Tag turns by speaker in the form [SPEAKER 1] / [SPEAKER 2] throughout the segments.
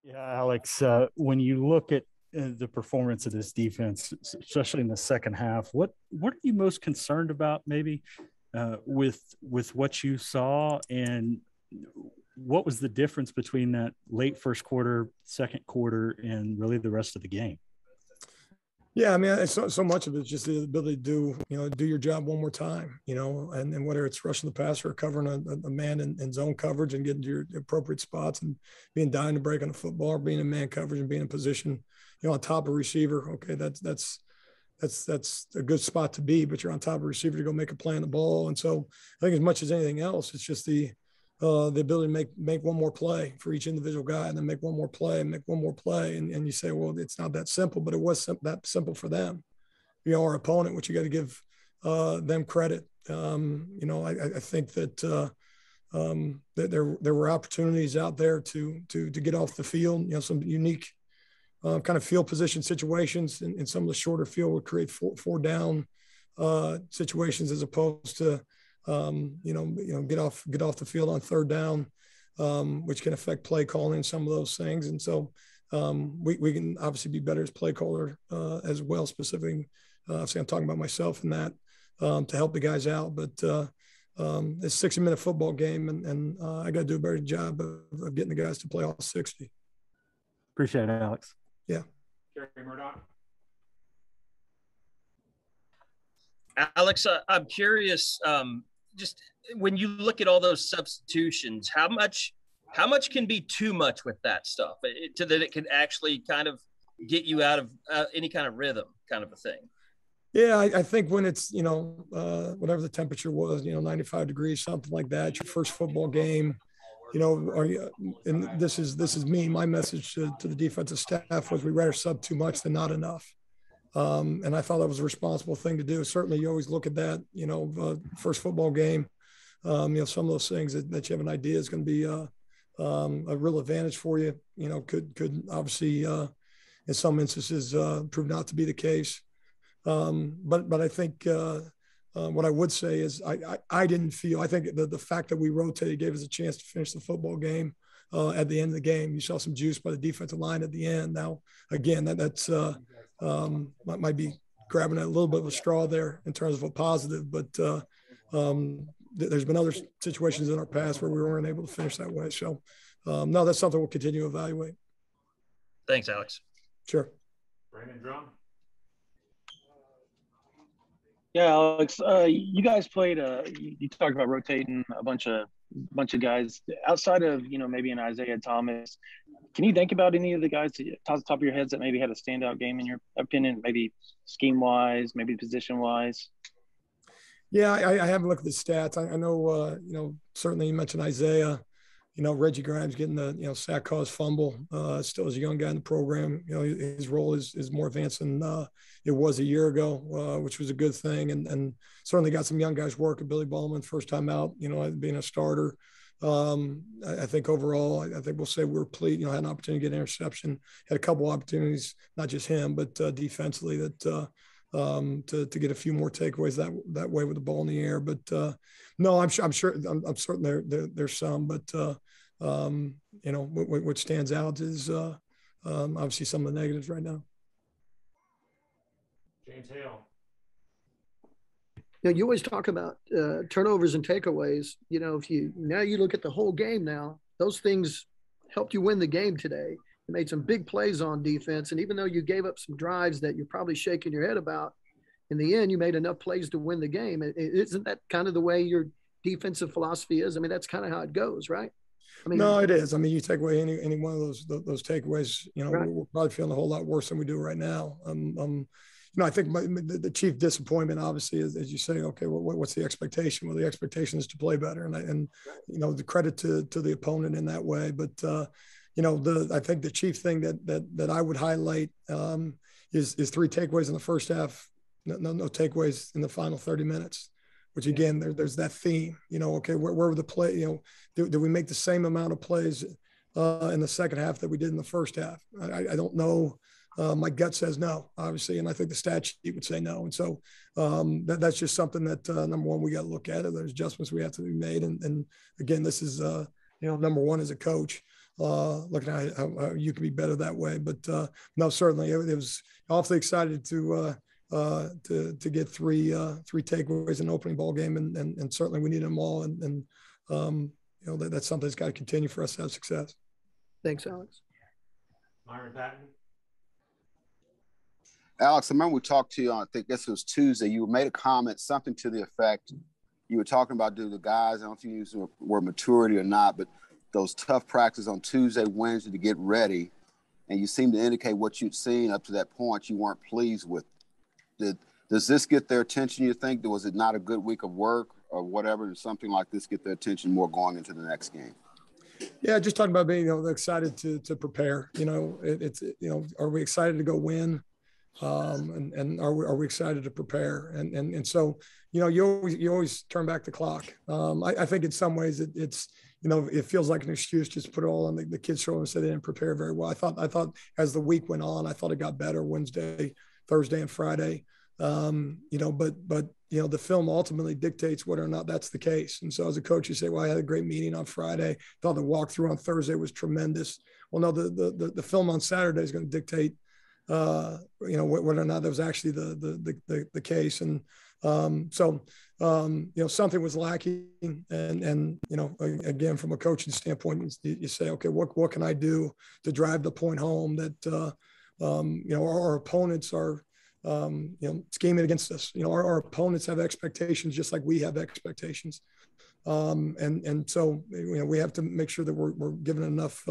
[SPEAKER 1] Yeah, Alex, when you look at the performance of this defense, especially in the second half, what are you most concerned about maybe with what you saw, and what was the difference between that late first quarter, second quarter, and really the rest of the game?
[SPEAKER 2] Yeah, I mean, so much of it is just the ability to do your job one more time, and whether it's rushing the passer or covering a man in zone coverage and getting to your appropriate spots and being dying to break on the football, or being in man coverage and being in position, on top of a receiver. Okay, that's a good spot to be, but you're on top of a receiver to go make a play on the ball. And so I think as much as anything else, it's just the ability to make one more play for each individual guy, and then make one more play and make one more play. And you say, well, it's not that simple, but it was that simple for them. Our opponent, which you got to give them credit. I think that there were opportunities out there to get off the field. Some unique kind of field position situations in some of the shorter field would create four down situations, as opposed to get off the field on third down, which can affect play calling and some of those things. And so we can obviously be better as play caller as well, specifically. Obviously, I'm talking about myself in that to help the guys out. But it's a 60-minute football game, and I got to do a better job of getting the guys to play all 60.
[SPEAKER 1] Appreciate it, Alex.
[SPEAKER 2] Yeah.
[SPEAKER 3] Jerry Murdoch.
[SPEAKER 4] Alex, I'm curious. Just when you look at all those substitutions, how much can be too much with that stuff, to that it can actually kind of get you out of any kind of rhythm, kind of a thing?
[SPEAKER 2] Yeah, I think when it's whatever the temperature was, 95 degrees, something like that, your first football game, and this is me. My message to the defensive staff was we'd rather sub too much than not enough. And I thought that was a responsible thing to do. Certainly, you always look at that, first football game. Some of those things that you have an idea is going to be a real advantage for you. Could obviously in some instances prove not to be the case. But I think what I would say is I didn't feel. I think the fact that we rotated gave us a chance to finish the football game. At the end of the game, you saw some juice by the defensive line at the end. Now, again, that's might be grabbing at a little bit of a straw there in terms of a positive, but there's been other situations in our past where we weren't able to finish that way. So, no, that's something we'll continue to evaluate.
[SPEAKER 4] Thanks, Alex.
[SPEAKER 2] Sure.
[SPEAKER 3] Brandon Drum.
[SPEAKER 5] Yeah, Alex, you guys played. You talked about rotating a bunch of guys outside of maybe an Isaiah Thomas. Can you think about any of the guys off the top of your heads that maybe had a standout game in your opinion, maybe scheme wise, maybe position wise?
[SPEAKER 2] Yeah, I haven't looked at the stats. I know, certainly you mentioned Isaiah. Reggie Grimes getting the sack cause fumble. Still as a young guy in the program, his role is more advanced than it was a year ago, which was a good thing. And certainly got some young guys working. Billy Ballman, first time out, being a starter. I think overall, I think we'll say we're pleased. Had an opportunity to get an interception. Had a couple opportunities, not just him, but defensively that to get a few more takeaways that way with the ball in the air. But no, I'm certain there's some, but what stands out is obviously some of the negatives right now.
[SPEAKER 3] James Hale.
[SPEAKER 6] You always talk about turnovers and takeaways. If you look at the whole game now, those things helped you win the game today. You made some big plays on defense, and even though you gave up some drives that you're probably shaking your head about, in the end, you made enough plays to win the game. Isn't that kind of the way your defensive philosophy is? I mean, that's kind of how it goes, right?
[SPEAKER 2] No, it is. I mean, you take away any one of those takeaways, right. We're probably feeling a whole lot worse than we do right now. I think the chief disappointment, obviously, is, as you say, okay, what's the expectation? Well, the expectation is to play better, and the credit to the opponent in that way. But I think the chief thing that I would highlight is 3 takeaways in the first half, no takeaways in the final 30 minutes. Which again, there's that theme. Okay, where were the play? Did we make the same amount of plays in the second half that we did in the first half? I don't know. My gut says no, obviously, and I think the stat sheet would say no. And so that's just something that number one, we got to look at it. There's adjustments we have to be made, and again, this is number one as a coach. looking at how you can be better that way. But no, certainly it was awfully excited to get three takeaways in the opening ball game, and certainly we need them all. And that's something that's got to continue for us to have success.
[SPEAKER 6] Thanks, Alex.
[SPEAKER 3] Myron Patton.
[SPEAKER 7] Alex, I remember we talked to you on, I think this was Tuesday. You made a comment, something to the effect, you were talking about, do the guys, I don't know if you used the word maturity or not, but those tough practices on Tuesday, Wednesday to get ready, and you seem to indicate what you'd seen up to that point you weren't pleased with. Does this get their attention, you think? Was it not a good week of work or whatever? Does something like this get their attention more going into the next game?
[SPEAKER 2] Yeah, just talking about being excited to prepare. It's are we excited to go win? And are we excited to prepare? And so, you always turn back the clock. I think in some ways it's, it feels like an excuse just to put it all on the kids' shoulders and say they didn't prepare very well. I thought as the week went on, I thought it got better Wednesday, Thursday, and Friday. But the film ultimately dictates whether or not that's the case. And so as a coach, you say, well, I had a great meeting on Friday. Thought the walkthrough on Thursday was tremendous. Well, no, the film on Saturday is going to dictate whether or not that was actually the case. And something was lacking. And again, from a coaching standpoint, you say, okay, what can I do to drive the point home that, our opponents are, scheming against us. Our opponents have expectations just like we have expectations. And so, we have to make sure that we're giving enough,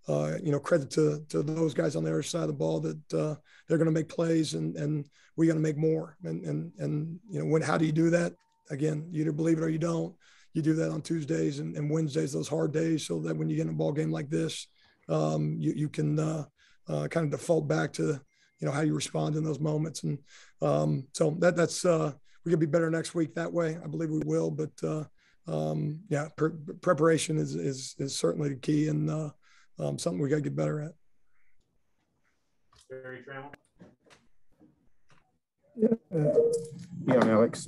[SPEAKER 2] credit to those guys on the other side of the ball that they're going to make plays and we got to make more. And how do you do that? Again, you either believe it or you don't. You do that on Tuesdays and Wednesdays, those hard days, so that when you get in a ball game like this, you can kind of default back to how you respond in those moments. And so that's we could be better next week that way. I believe we will. But preparation is certainly the key and something we got to get better at.
[SPEAKER 3] Barry Trammell.
[SPEAKER 8] Alex,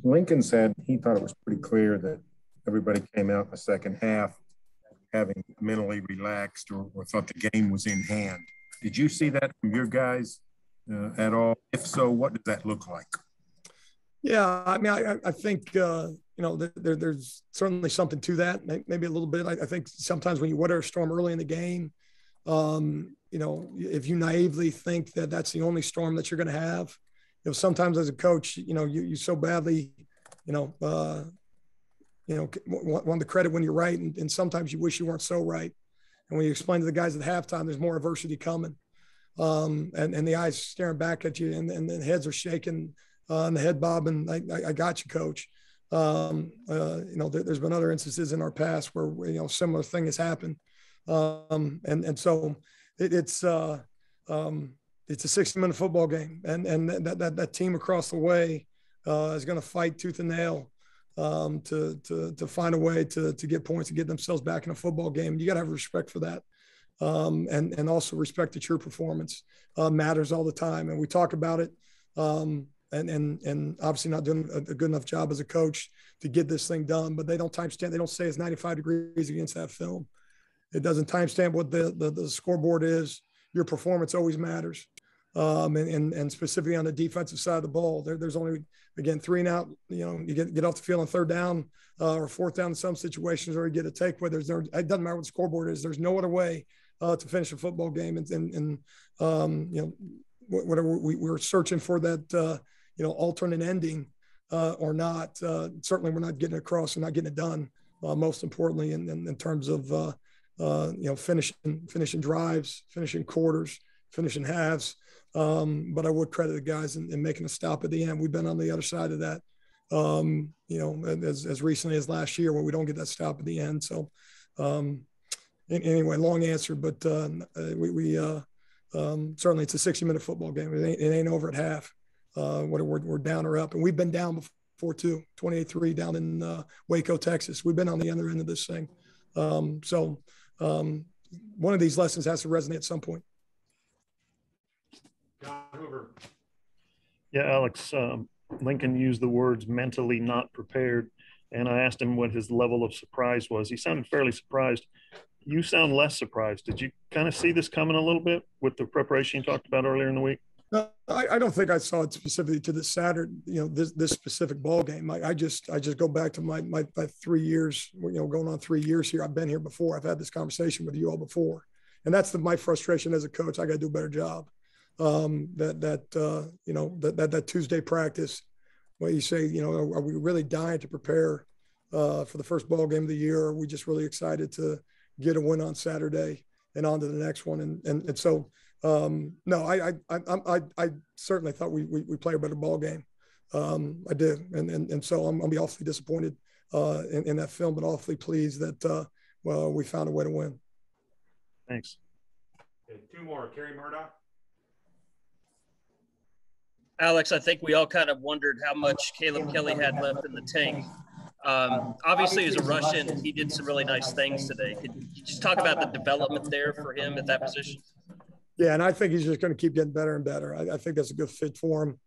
[SPEAKER 8] Lincoln said he thought it was pretty clear that everybody came out in the second half having mentally relaxed or thought the game was in hand. Did you see that from your guys at all? If so, what does that look like?
[SPEAKER 2] Yeah, I mean, I think, there's certainly something to that, maybe a little bit. I think sometimes when you weather a storm early in the game, if you naively think that that's the only storm that you're going to have, sometimes as a coach, you so badly, want the credit when you're right. And sometimes you wish you weren't so right. And when you explain to the guys at halftime, there's more adversity coming. And the eyes staring back at you and the heads are shaking and the head bobbing. I got you, coach. There's been other instances in our past where, similar thing has happened. And so it's a 60-minute football game. And that team across the way is going to fight tooth and nail to find a way to get points and get themselves back in a football game. You got to have respect for that. And also respect that your performance matters all the time. And we talk about it and obviously not doing a good enough job as a coach to get this thing done, but they don't timestamp. They don't say it's 95 degrees against that film. It doesn't timestamp what the scoreboard is. Your performance always matters. And specifically on the defensive side of the ball, there's only, again, 3 and out, you get off the field on 3rd down or 4th down in some situations, or you get a takeaway. It doesn't matter what the scoreboard is. There's no other way to finish a football game. And whatever we're searching for that, alternate ending or not, certainly we're not getting across and not getting it done. Most importantly, in terms of, finishing drives, finishing quarters, finishing halves. But I would credit the guys in making a stop at the end. We've been on the other side of that, as recently as last year where we don't get that stop at the end. So anyway, long answer, but we certainly it's a 60-minute football game. It ain't over at half. We're down or up, and we've been down before too, 28-3 down in Waco, Texas. We've been on the other end of this thing. So one of these lessons has to resonate at some point.
[SPEAKER 3] John Hoover.
[SPEAKER 9] Yeah, Alex, Lincoln used the words mentally not prepared, and I asked him what his level of surprise was. He sounded fairly surprised you sound less surprised. Did you kind of see this coming a little bit with the preparation you talked about earlier in the week?
[SPEAKER 2] No, I don't think I saw it specifically to the Saturday, this specific ball game. I just go back to my 3 years, going on 3 years here. I've been here before. I've had this conversation with you all before, and that's my frustration as a coach. I got to do a better job. That Tuesday practice, where you say, are we really dying to prepare for the first ball game of the year? Or are we just really excited to get a win on Saturday and on to the next one? And so. No, I certainly thought we play a better ball game. I did, and so I'm gonna be awfully disappointed in that film, but awfully pleased that we found a way to win.
[SPEAKER 9] Thanks.
[SPEAKER 3] Okay, 2 more. Kerry Murdoch.
[SPEAKER 4] Alex, I think we all kind of wondered how much Caleb Kelly had left in the tank. Obviously, as a Russian, he did some really nice things today. Could you just talk about the development there for him at that position?
[SPEAKER 2] Yeah, and I think he's just going to keep getting better and better. I think that's a good fit for him.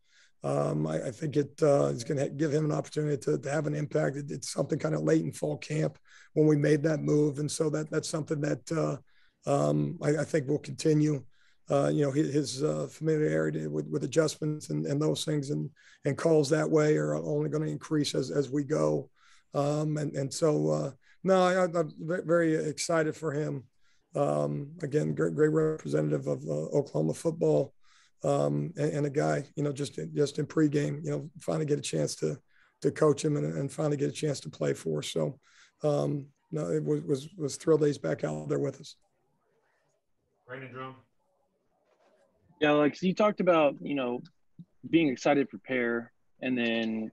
[SPEAKER 2] I think it's going to give him an opportunity to have an impact. It's something kind of late in fall camp when we made that move, and so that's something that I think will continue. His familiarity with adjustments and those things and calls that way are only going to increase as we go. So I'm very excited for him. Again, great representative of Oklahoma football, and a guy, just in pregame, finally get a chance to coach him and finally get a chance to play for us. So, it was thrilled that he's back out there with us.
[SPEAKER 3] Brandon Drum.
[SPEAKER 5] Yeah, Alex, you talked about, being excited to prepare and then,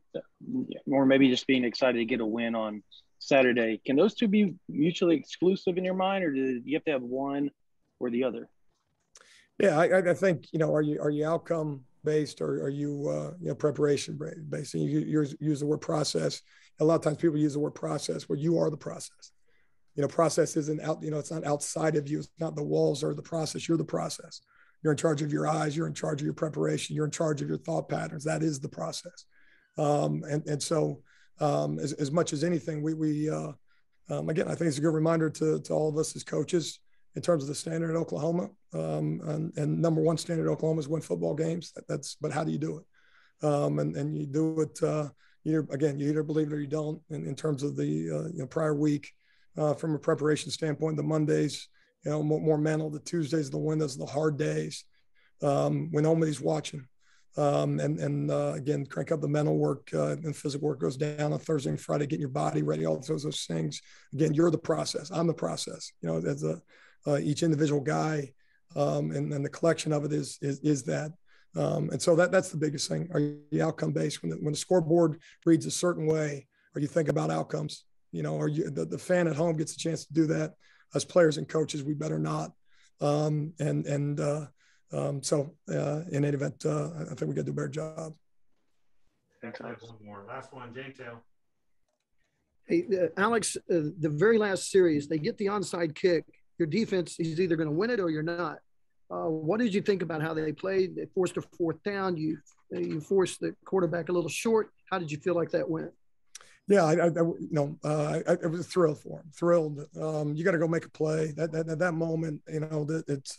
[SPEAKER 5] or maybe just being excited to get a win on Saturday. Can those two be mutually exclusive in your mind, or do you have to have one or the other?
[SPEAKER 2] Yeah, I think, are you outcome based or are you preparation based? And you use the word process. A lot of times people use the word process where you are the process. Process isn't out, it's not outside of you. It's not the walls or the process. You're the process. You're in charge of your eyes. You're in charge of your preparation. You're in charge of your thought patterns. That is the process. So as much as anything, we again, I think it's a good reminder to all of us as coaches in terms of the standard in Oklahoma. And number one standard in Oklahoma is win football games. But how do you do it? And you do it, you either believe it or you don't in terms of the prior week from a preparation standpoint, the Mondays, more mental, the Tuesdays, the Wednesdays, the hard days when nobody's watching. Again, crank up the mental work and physical work goes down on Thursday and Friday, getting your body ready, all those things. Again, you're the process. I'm the process. As each individual guy, and then the collection of it is that. And so that's the biggest thing. Are you outcome based? When the scoreboard reads a certain way, or you think about outcomes, or the fan at home gets a chance to do that. As players and coaches, we better not. So in any event, I think we got to do a better job.
[SPEAKER 3] Thanks. One more. Last one, Jane Tail.
[SPEAKER 6] Hey, Alex, the very last series, they get the onside kick. Your defense is either going to win it or you're not. What did you think about how they played? They forced a 4th down. You forced the quarterback a little short. How did you feel like that went?
[SPEAKER 2] Yeah, I was thrilled for him. Thrilled. You got to go make a play. That moment, it's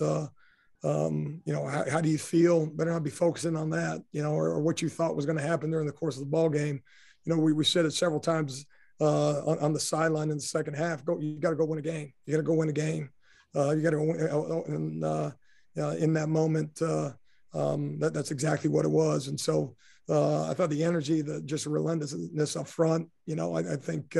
[SPEAKER 2] how do you feel? Better not be focusing on that, or what you thought was going to happen during the course of the ball game. We said it several times on the sideline in the second half. You got to go win a game. You got to go win a game. You got to go win. And in that moment, that's exactly what it was. And so I thought the energy, just the relentlessness up front, I think,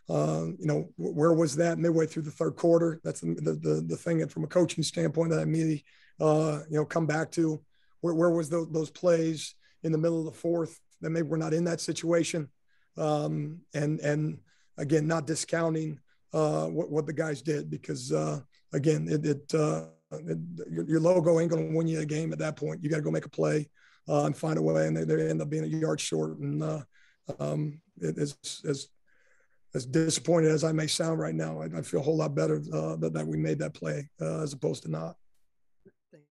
[SPEAKER 2] where was that midway through the third quarter? That's the thing that from a coaching standpoint that I immediately, come back to where was those plays in the middle of the fourth that maybe we're not in that situation. And again, not discounting what the guys did because again, your logo ain't going to win you a game at that point. You got to go make a play and find a way, and they end up being a yard short. And as disappointed as I may sound right now, I feel a whole lot better that we made that play as opposed to not.